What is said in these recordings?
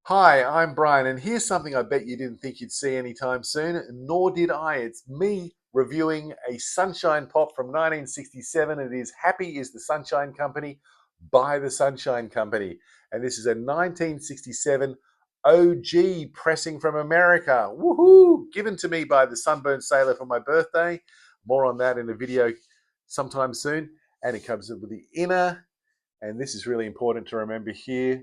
Hi, I'm Brian, and here's something I bet you didn't think you'd see anytime soon, nor did I. It's me reviewing a Sunshine Pop from 1967. It is Happy is the Sunshine Company by the Sunshine Company. And this is a 1967 OG pressing from America. Woohoo! Given to me by the Sunburned Sailor for my birthday. More on that in a video sometime soon. And it comes with the inner, and this is really important to remember here,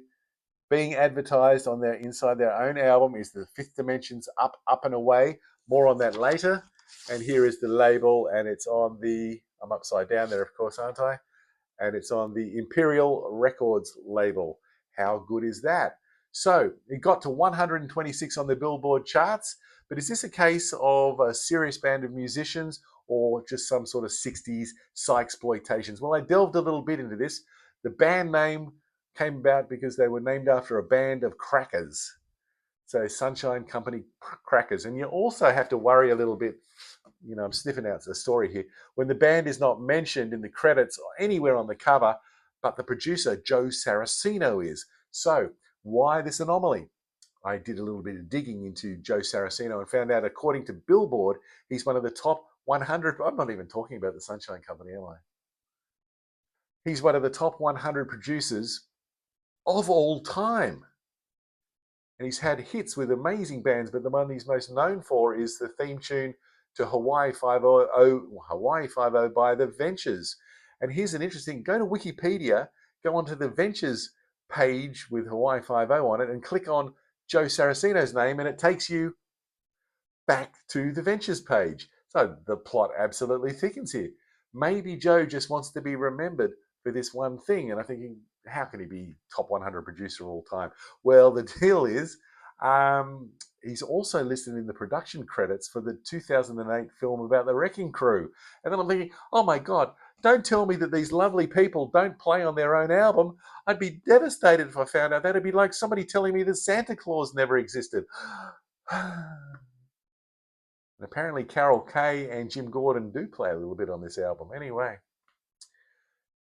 being advertised on their inside their own album is the Fifth Dimension's Up and Away. More on that later. And here is the label, and it's on the, I'm upside down there, of course, aren't I? And it's on the Imperial Records label. How good is that? So it got to 126 on the Billboard charts. But is this a case of a serious band of musicians or just some sort of 60s psychsploitations? Well, I delved a little bit into this. The band name came about because they were named after a band of crackers. So Sunshine Company crackers. And you also have to worry a little bit, I'm sniffing out the story here, when the band is not mentioned in the credits or anywhere on the cover, but the producer, Joe Saraceno, is. So why this anomaly? I did a little bit of digging into Joe Saraceno and found out, according to Billboard, he's one of the top 100. I'm not even talking about the Sunshine Company, am I? He's one of the top 100 producers of all time. And he's had hits with amazing bands, but the one he's most known for is the theme tune to Hawaii 5-0 by the Ventures. And here's an interesting, go to Wikipedia, go onto the Ventures page with Hawaii 5-0 on it and click on Joe Saraceno's name, and it takes you back to the Ventures page. So the plot absolutely thickens here. Maybe Joe just wants to be remembered for this one thing. And I'm thinking, how can he be top 100 producer of all time? Well, the deal is, he's also listed in the production credits for the 2008 film about the Wrecking Crew. And then I'm thinking, oh my God, don't tell me that these lovely people don't play on their own album. I'd be devastated if I found out. That'd be like somebody telling me that Santa Claus never existed. And apparently Carol Kay and Jim Gordon do play a little bit on this album. Anyway,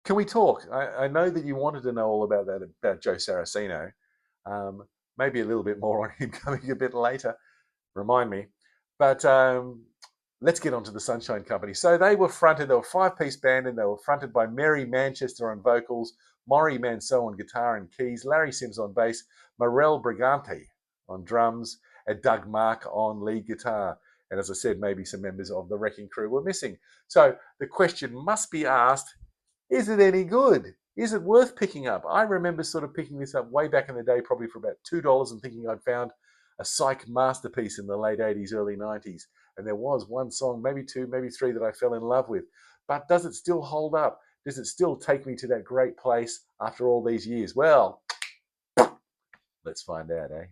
can we talk? I know that you wanted to know all about that, about Joe Saraceno. Maybe a little bit more on him coming a bit later. Remind me. But let's get on to the Sunshine Company. So they were a five-piece band, and they were fronted by Mary Manchester on vocals, Maury Manseau on guitar and keys, Larry Sims on bass, Merel Bregante on drums, and Doug Mark on lead guitar. And as I said, maybe some members of the Wrecking Crew were missing. So the question must be asked, is it any good? Is it worth picking up? I remember sort of picking this up way back in the day, probably for about $2, and thinking I'd found a psych masterpiece in the late 80s, early 90s. And there was one song, maybe two, maybe three, that I fell in love with. But does it still hold up? Does it still take me to that great place after all these years? Well, let's find out, eh?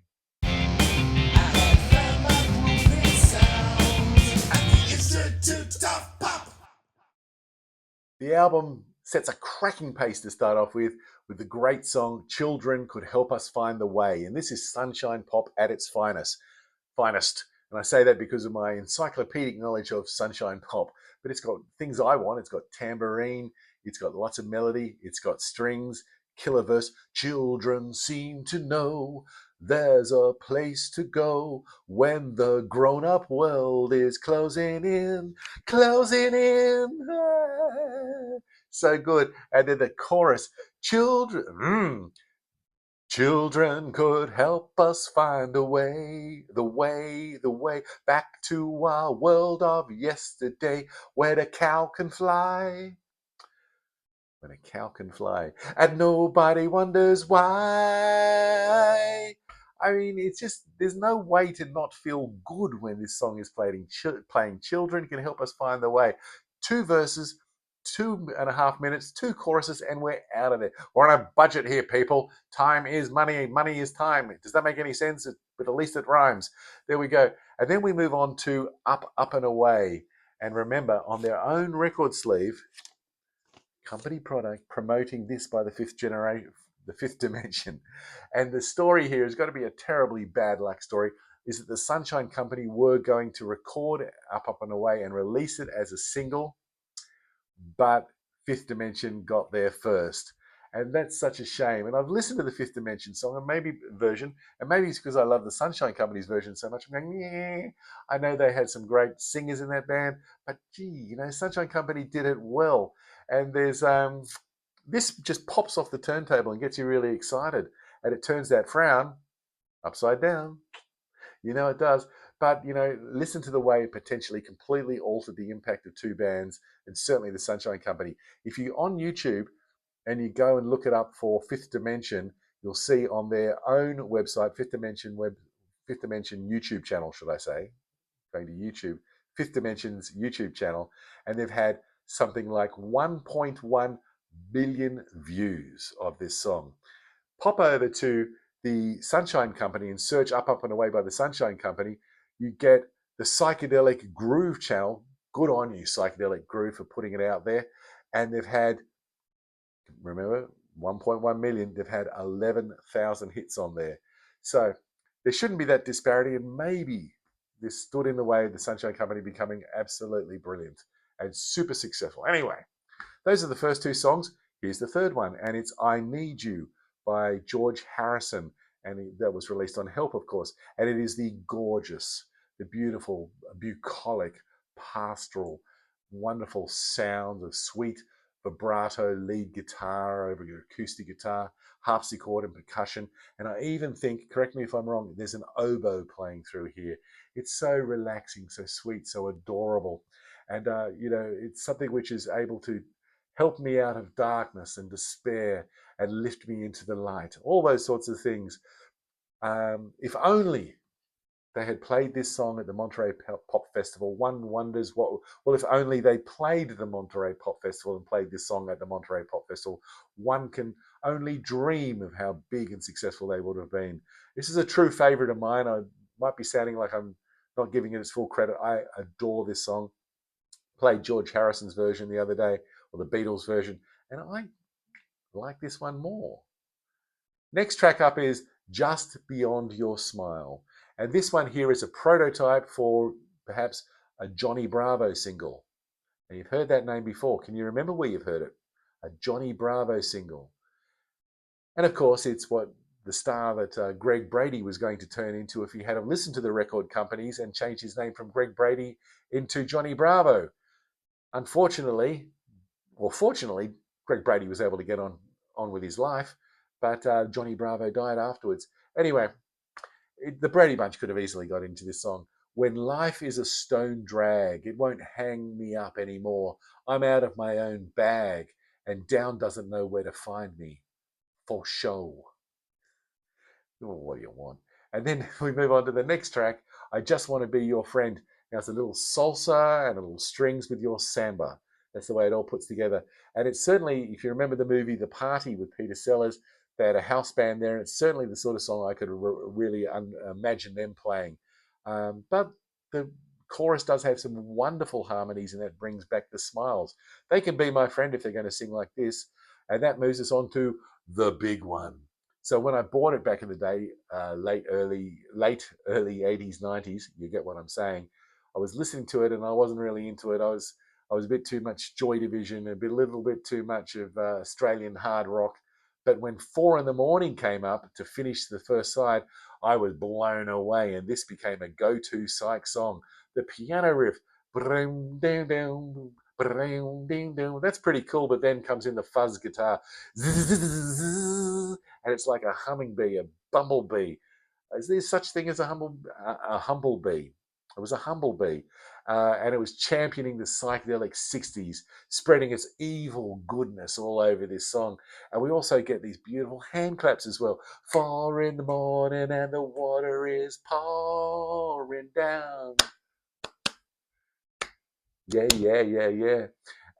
The album sets a cracking pace to start off with the great song Children Could Help Us Find the Way. And this is Sunshine Pop at its finest. And I say that because of my encyclopedic knowledge of Sunshine Pop. But it's got things I want. It's got tambourine, it's got lots of melody, it's got strings, killer verse. Children seem to know there's a place to go when the grown-up world is closing in, closing in. So good. And then the chorus, children could help us find a way, the way back to our world of yesterday, where the cow can fly. When a cow can fly, and nobody wonders why. I mean, it's just, there's no way to not feel good when this song is playing. Children Can Help Us Find the Way. Two verses, 2.5 minutes, two choruses, and we're out of there. We're on a budget here, people. Time is money, money is time. Does that make any sense? But at least it rhymes. There we go. And then we move on to Up and Away. And remember, on their own record sleeve, company product promoting this by the fifth dimension. And the story here has got to be a terribly bad luck story, is that the Sunshine Company were going to record Up and Away and release it as a single, but Fifth Dimension got there first. And that's such a shame. And I've listened to the Fifth Dimension song and maybe version, and maybe it's because I love the Sunshine Company's version so much. I'm going, yeah. I know they had some great singers in that band, but gee, Sunshine Company did it well. And there's this just pops off the turntable and gets you really excited, and it turns that frown upside down. It does. But, listen to the way it potentially completely altered the impact of two bands, and certainly the Sunshine Company. If you're on YouTube and you go and look it up for Fifth Dimension, you'll see on their own website, Fifth Dimension YouTube channel, should I say, going to YouTube, Fifth Dimension's YouTube channel, and they've had something like 1.1 billion views of this song. Pop over to the Sunshine Company and search Up and Away by the Sunshine Company. You get the Psychedelic Groove channel. Good on you, Psychedelic Groove, for putting it out there. And they've had, remember, 1.1 million. They've had 11,000 hits on there. So there shouldn't be that disparity, and maybe this stood in the way of the Sunshine Company becoming absolutely brilliant and super successful. Anyway, those are the first two songs. Here's the third one, and it's I Need You by George Harrison, and that was released on Help, of course. And it is the gorgeous, the beautiful, bucolic, pastoral, wonderful sound of sweet vibrato lead guitar over your acoustic guitar, harpsichord and percussion. And I even think, correct me if I'm wrong, there's an oboe playing through here. It's so relaxing, so sweet, so adorable. And, it's something which is able to help me out of darkness and despair and lift me into the light. All those sorts of things. If only they had played this song at the Monterey Pop Festival. One wonders well, if only they played the Monterey Pop Festival and played this song at the Monterey Pop Festival. One can only dream of how big and successful they would have been. This is a true favorite of mine. I might be sounding like I'm not giving it its full credit. I adore this song. Played George Harrison's version the other day, or the Beatles version, and I like this one more. Next track up is Just Beyond Your Smile. And this one here is a prototype for perhaps a Johnny Bravo single. And you've heard that name before. Can you remember where you've heard it? A Johnny Bravo single. And of course, it's what the star that Greg Brady was going to turn into if he had listened to the record companies and changed his name from Greg Brady into Johnny Bravo. Unfortunately, or fortunately, Greg Brady was able to get on with his life, but Johnny Bravo died afterwards. Anyway, the Brady Bunch could have easily got into this song. When life is a stone drag, it won't hang me up anymore. I'm out of my own bag, and down doesn't know where to find me. For show. Well, what do you want? And then we move on to the next track, I Just Want to Be Your Friend. Now it's a little salsa and a little strings with your samba. That's the way it all puts together. And it's certainly, if you remember the movie The Party with Peter Sellers, they had a house band there, and it's certainly the sort of song I could really imagine them playing. But the chorus does have some wonderful harmonies, and that brings back the smiles. They can be my friend if they're going to sing like this. And that moves us on to the big one. So when I bought it back in the day, late early 80s, 90s, you get what I'm saying, I was listening to it and I wasn't really into it. I was a bit too much Joy Division, a little bit too much of Australian hard rock. But when 4 in the Morning came up to finish the first side, I was blown away, and this became a go-to psych song. The piano riff, that's pretty cool, but then comes in the fuzz guitar, and it's like a humming bee, a bumblebee. Is there such thing as a humblebee? It was a humblebee, and it was championing the psychedelic 60s, spreading its evil goodness all over this song. And we also get these beautiful hand claps as well. 4 in the morning and the water is pouring down. Yeah.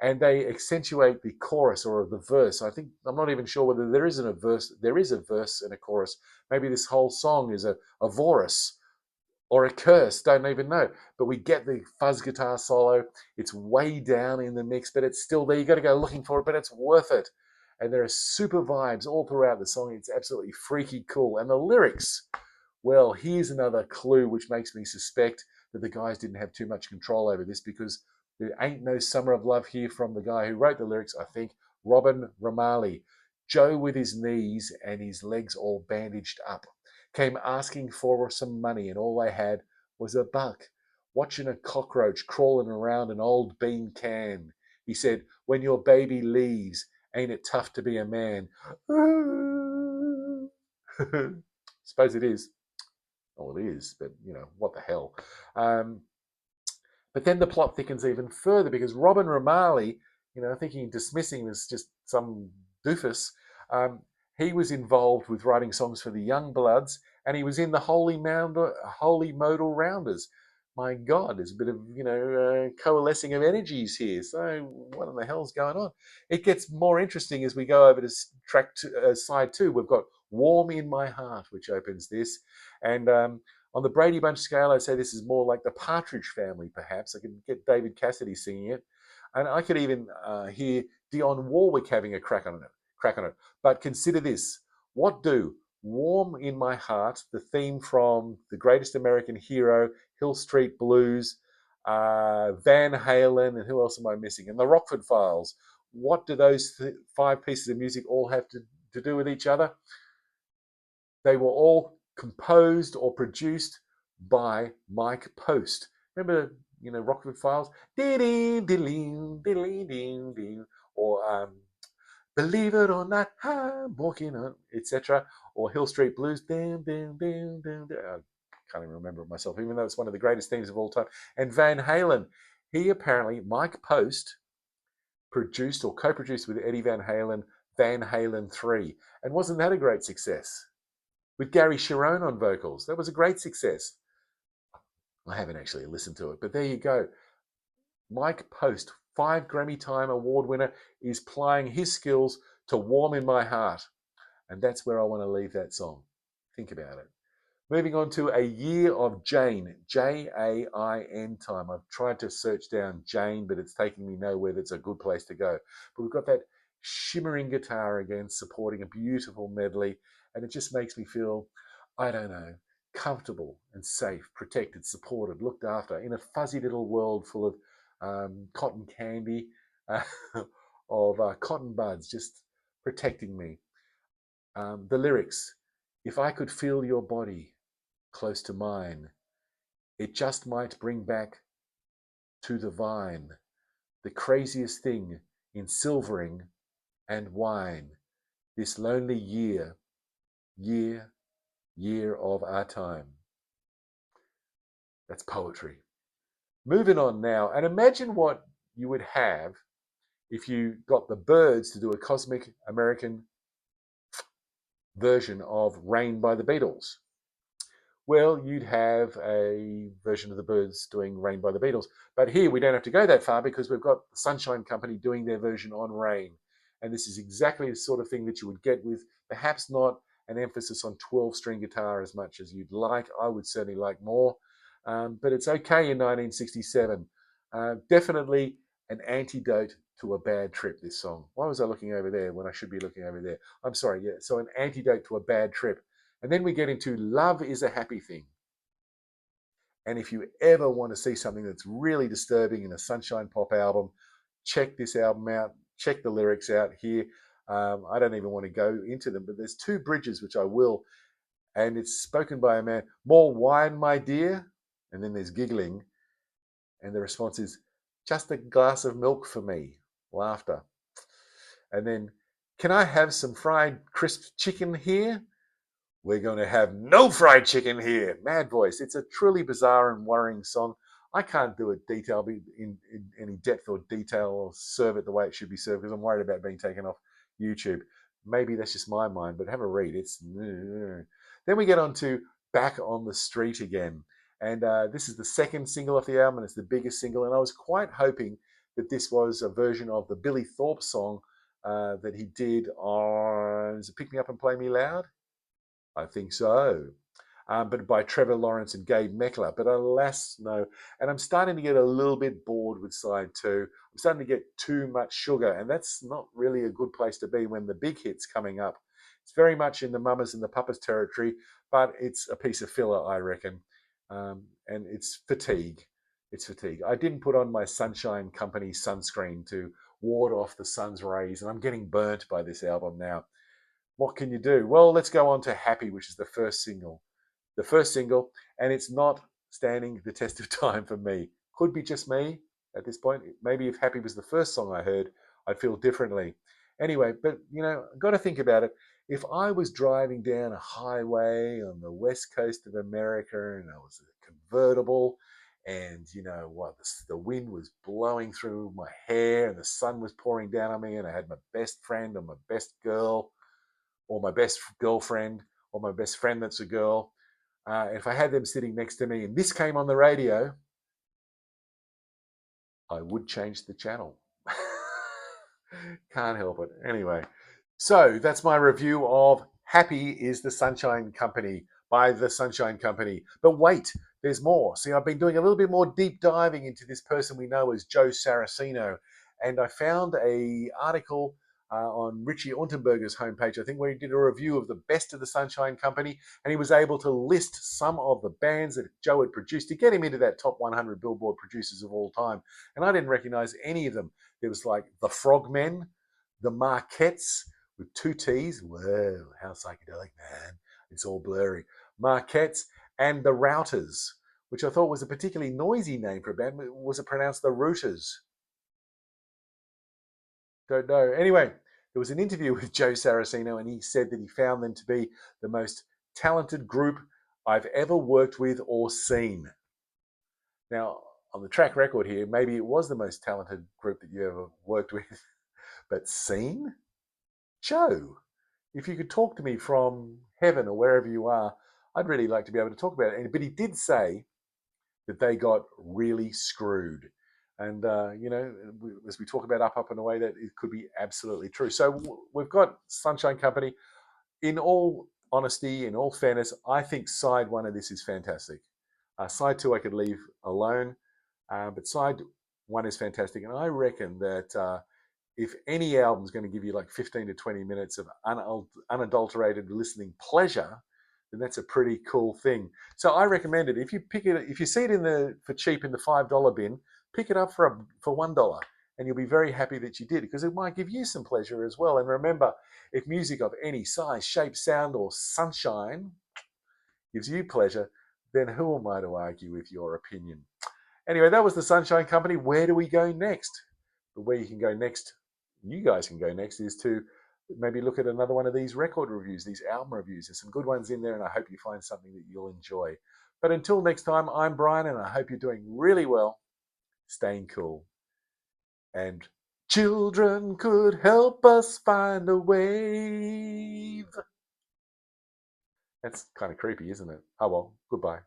And they accentuate the chorus or the verse. I think, I'm not even sure whether there isn't a verse. There is a verse and a chorus. Maybe this whole song is a chorus or a curse, don't even know. But we get the fuzz guitar solo. It's way down in the mix, but it's still there. You got to go looking for it, but it's worth it. And there are super vibes all throughout the song. It's absolutely freaky cool. And the lyrics, well, here's another clue which makes me suspect that the guys didn't have too much control over this, because there ain't no summer of love here from the guy who wrote the lyrics, I think, Robin Romali. Joe, with his knees and his legs all bandaged up, came asking for some money, and all they had was a buck, watching a cockroach crawling around an old bean can. He said, when your baby leaves, ain't it tough to be a man? Suppose it is. Well, it is, but what the hell? But then the plot thickens even further because Robin Ramali, thinking dismissing this just some doofus, he was involved with writing songs for the Young Bloods, and he was in the Holy Modal Rounders. My God, there's a bit of coalescing of energies here. So what in the hell's going on? It gets more interesting as we go over to side 2. We've got "Warm in My Heart," which opens this, and on the Brady Bunch scale, I'd say this is more like the Partridge Family, perhaps. I could get David Cassidy singing it, and I could even hear Dionne Warwick having a crack on it. But consider this: what do "Warm in My Heart," the theme from The Greatest American Hero, Hill Street Blues, Van Halen, and who else am I missing? And the Rockford Files. What do those 5 pieces of music all have to do with each other? They were all composed or produced by Mike Post. Remember, Rockford Files? Or Believe It or Not, I'm Walking On, etc. Or Hill Street Blues. I can't even remember it myself, even though it's one of the greatest themes of all time. And Van Halen. Mike Post, produced or co-produced with Eddie Van Halen, Van Halen 3. And wasn't that a great success? With Gary Cherone on vocals. That was a great success. I haven't actually listened to it, but there you go. Mike Post, 5 Grammy Time Award winner, is plying his skills to "Warm in My Heart." And that's where I want to leave that song. Think about it. Moving on to "A Year of Jaine," Jain time. I've tried to search down Jaine, but it's taking me nowhere that's a good place to go. But we've got that shimmering guitar again, supporting a beautiful medley, and it just makes me feel, I don't know, comfortable and safe, protected, supported, looked after in a fuzzy little world full of cotton candy, of cotton buds just protecting me. The lyrics: if I could feel your body close to mine, it just might bring back to the vine the craziest thing in silvering and wine, this lonely year of our time. That's poetry. Moving on now, and imagine what you would have if you got the Byrds to do a cosmic American version of "Rain" by the Beatles. Well, you'd have a version of the Byrds doing "Rain" by the Beatles. But here we don't have to go that far because we've got the Sunshine Company doing their version on "Rain." And this is exactly the sort of thing that you would get with perhaps not an emphasis on 12-string guitar as much as you'd like. I would certainly like more. But it's okay in 1967. Definitely an antidote to a bad trip, this song. Why was I looking over there when I should be looking over there? I'm sorry, yeah. So an antidote to a bad trip. And then we get into "Love Is a Happy Thing." And if you ever want to see something that's really disturbing in a Sunshine Pop album, check this album out. Check the lyrics out here. I don't even want to go into them, but there's 2 bridges, which I will. And it's spoken by a man: "More wine, my dear?" And then there's giggling. And the response is, "Just a glass of milk for me." Laughter. And then, "Can I have some fried crisp chicken here?" "We're going to have no fried chicken here." Mad voice. It's a truly bizarre and worrying song. I can't do it in any depth or detail or serve it the way it should be served because I'm worried about being taken off YouTube. Maybe that's just my mind, but have a read. It's Then we get on to "Back on the Street Again." And this is the second single off the album, and it's the biggest single. And I was quite hoping that this was a version of the Billy Thorpe song that he did on, is it "Pick Me Up and Play Me Loud"? I think so. But by Trevor Lawrence and Gabe Meckler. But alas, no. And I'm starting to get a little bit bored with side 2. I'm starting to get too much sugar, and that's not really a good place to be when the big hit's coming up. It's very much in the Mamas and the Papas territory, but it's a piece of filler, I reckon. And it's fatigue. It's fatigue. I didn't put on my Sunshine Company sunscreen to ward off the sun's rays, and I'm getting burnt by this album now. what can you do? Well, let's go on to Happy, which is the first single. The first single, and it's not standing the test of time for me. Could be just me at this point. Maybe if Happy was the first song I heard, I'd feel differently. Anyway, but I've got to think about it. If I was driving down a highway on the west coast of America and I was a convertible and the wind was blowing through my hair and the sun was pouring down on me and I had my best friend or my best girl or my best girlfriend or my best friend that's a girl, if I had them sitting next to me and this came on the radio, I would change the channel. Can't help it. Anyway, so that's my review of Happy is the Sunshine Company by the Sunshine Company. But wait, there's more. See, I've been doing a little bit more deep diving into this person we know as Joe Saraceno, and I found a article on Richie Unterberger's homepage, I think, where he did a review of the best of the Sunshine Company, and he was able to list some of the bands that Joe had produced to get him into that top 100 Billboard producers of all time. And I didn't recognize any of them. There was like the Frogmen, the Marquettes with two T's. Whoa, how psychedelic, man. It's all blurry. Marquettes and the Routers, which I thought was a particularly noisy name for a band. Was it pronounced the Rooters? Don't know. Anyway, there was an interview with Joe Saraceno, and he said that he found them to be the most talented group I've ever worked with or seen. Now, on the track record here, maybe it was the most talented group that you ever worked with, but seen? Joe, if you could talk to me from heaven or wherever you are, I'd really like to be able to talk about it. But he did say that they got really screwed. And, as we talk about Up and Away, that it could be absolutely true. So we've got Sunshine Company. In all honesty, in all fairness, I think side one of this is fantastic. Side two I could leave alone, but side one is fantastic. And I reckon that if any album's going to give you like 15 to 20 minutes of unadulterated listening pleasure, then that's a pretty cool thing. So I recommend it. If you pick it, if you see it for cheap in the $5 bin, pick it up for $1, and you'll be very happy that you did, because it might give you some pleasure as well. And remember, if music of any size, shape, sound, or sunshine gives you pleasure, then who am I to argue with your opinion? Anyway, that was the Sunshine Company. Where do we go next? But where you guys can go next, is to maybe look at another one of these record reviews, these album reviews. There's some good ones in there, and I hope you find something that you'll enjoy. But until next time, I'm Brian, and I hope you're doing really well, staying cool. And children could help us find a wave. That's kind of creepy, isn't it? Oh well, goodbye.